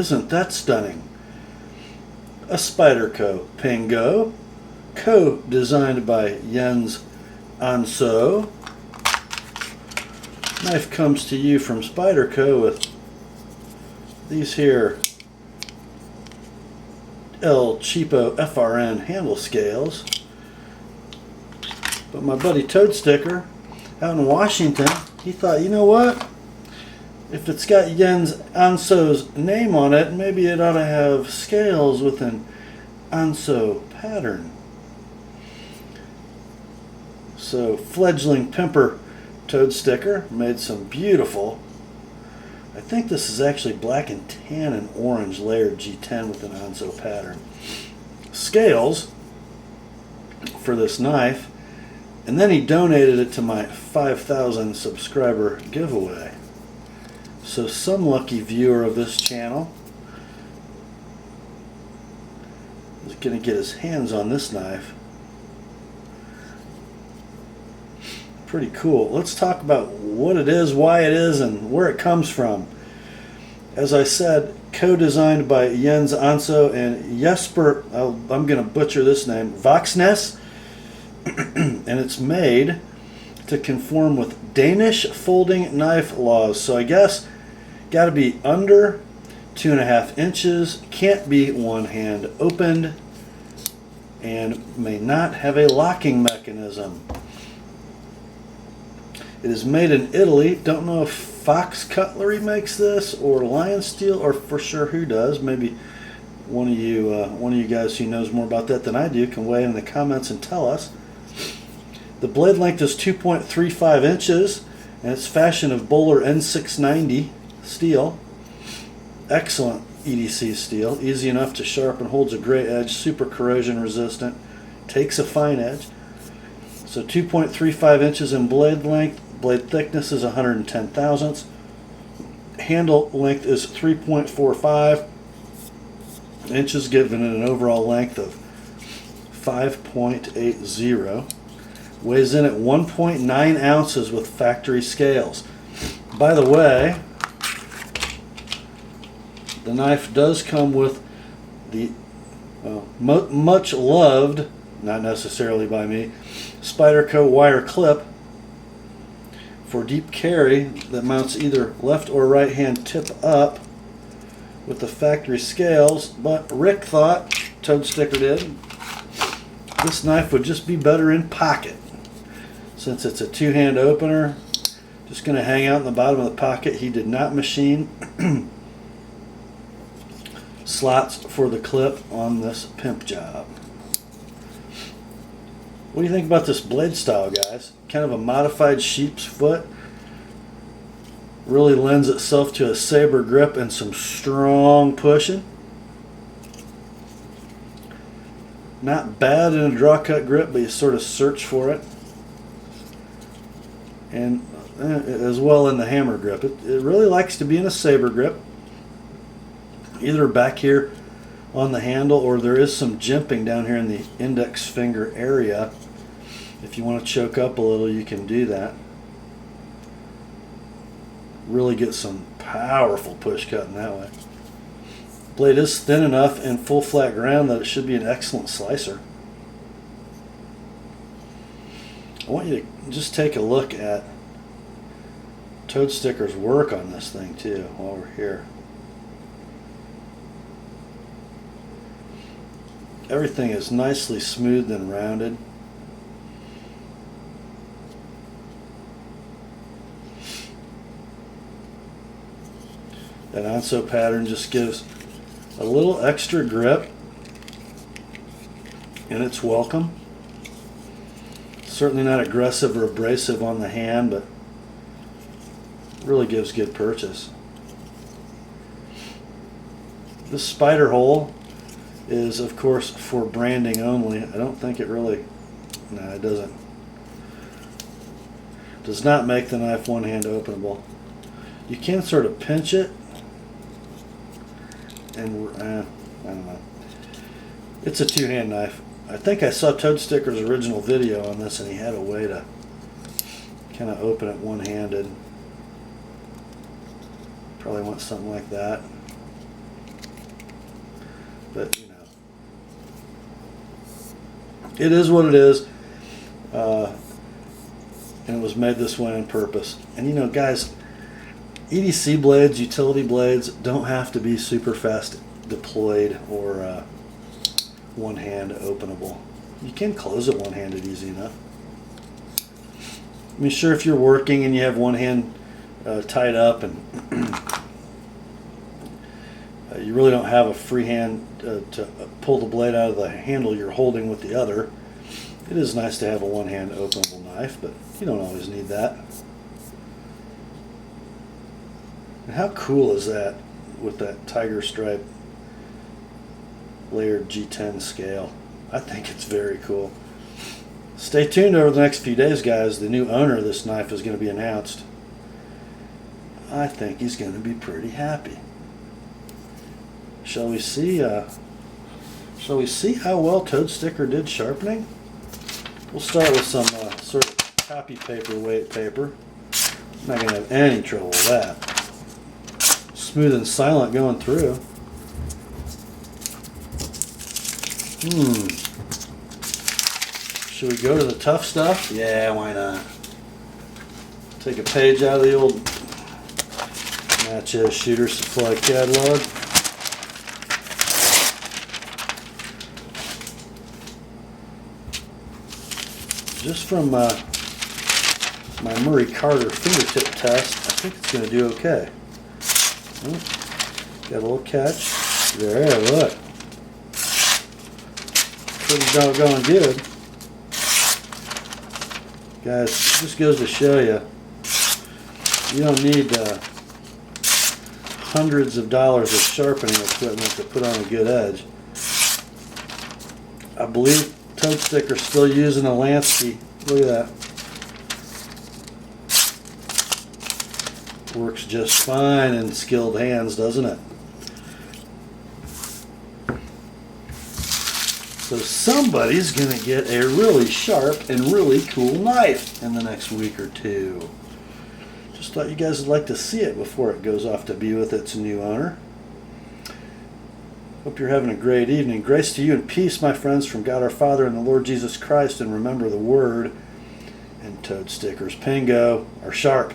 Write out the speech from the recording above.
isn't that stunning? A Spyderco Pingo, co-designed by Jens Anso. Knife comes to you from Spyderco with these here El Cheapo FRN handle scales. But my buddy Toadstkr out in Washington, he thought, you know what? If it's got Jens Anso's name on it, maybe it ought to have scales with an Anso pattern. So fledgling pimper Toadstkr made some beautiful, I think this is actually black and tan and orange layered G10 with an Anso pattern, scales for this knife, and then he donated it to my 5,000 subscriber giveaway. So some lucky viewer of this channel is going to get his hands on this knife. Pretty cool. Let's talk about what it is, why it is, and where it comes from. As I said, co-designed by Jens Anso and Jesper, I'm going to butcher this name, Voxness, and it's made to conform with Danish folding knife laws. So I guess got to be under 2.5 inches, can't be one hand opened, and may not have a locking mechanism. It is made in Italy. Don't know if Fox Cutlery makes this or Lion Steel, or for sure who does. Maybe one of you guys who knows more about that than I do can weigh in the comments and tell us. The blade length is 2.35 inches, and it's fashioned of Bowler N690 steel. Excellent EDC steel, easy enough to sharpen, holds a great edge, super corrosion resistant, takes a fine edge. So 2.35 inches in blade length, blade thickness is 110 thousandths, handle length is 3.45 inches, giving it an overall length of 5.80. Weighs in at 1.9 ounces with factory scales. By the way, the knife does come with the much loved, not necessarily by me, Spyderco wire clip for deep carry that mounts either left or right hand tip up with the factory scales. But Rick thought, Toadstkr did, this knife would just be better in pocket. Since it's a two-hand opener, just going to hang out in the bottom of the pocket. He did not machine slots for the clip on this pimp job. What do you think about this blade style, guys? Kind of a modified sheep's foot. Really lends itself to a saber grip and some strong pushing. Not bad in a draw cut grip, but you sort of search for it. And as well in the hammer grip. It really likes to be in a saber grip, either back here on the handle, or there is some jimping down here in the index finger area. If you want to choke up a little, you can do that. Really get some powerful push cutting that way. Blade is thin enough and full flat ground that it should be an excellent slicer. I want you to just take a look at Toadstk's work on this thing too while we're here. Everything is nicely smoothed and rounded. That Anso pattern just gives a little extra grip, and it's welcome. Certainly not aggressive or abrasive on the hand, but really gives good purchase. This spider hole is, of course, for branding only. I don't think it really, no, it doesn't. Does not make the knife one-hand openable. You can sort of pinch it, and I don't know. It's a two-hand knife. I think I saw Toadstk's original video on this, and he had a way to kind of open it one-handed. Probably want something like that. But, you know, it is what it is. And it was made this way on purpose. And, you know, guys, EDC blades, utility blades, don't have to be super fast deployed or one-hand openable. You can close it one-handed easy enough. I mean, sure, if you're working and you have one hand tied up and you really don't have a free hand to pull the blade out of the handle you're holding with the other, it is nice to have a one-hand openable knife, but you don't always need that. And how cool is that with that tiger stripe layered G10 scale? I think it's very cool. Stay tuned over the next few days, guys. The new owner of this knife is going to be announced. I think he's going to be pretty happy. Shall we see how well Toadstkr did sharpening? We'll start with some sort of copy paper weight paper. I'm not going to have any trouble with that. Smooth and silent going through. Should we go to the tough stuff? Yeah, why not? Take a page out of the old Natchez Shooter Supply catalog. Just from my Murray Carter fingertip test, I think it's going to do okay. Oh, got a little catch. There, look. Pretty doggone good. Guys, it just goes to show you, you don't need hundreds of dollars of sharpening equipment to put on a good edge. I believe Toadstkr is still using a Lansky. Look at that. Works just fine in skilled hands, doesn't it? So somebody's going to get a really sharp and really cool knife in the next week or two. Just thought you guys would like to see it before it goes off to be with its new owner. Hope you're having a great evening. Grace to you and peace, my friends, from God our Father and the Lord Jesus Christ. And remember, the Word and Toadstkr's Pingo are sharp.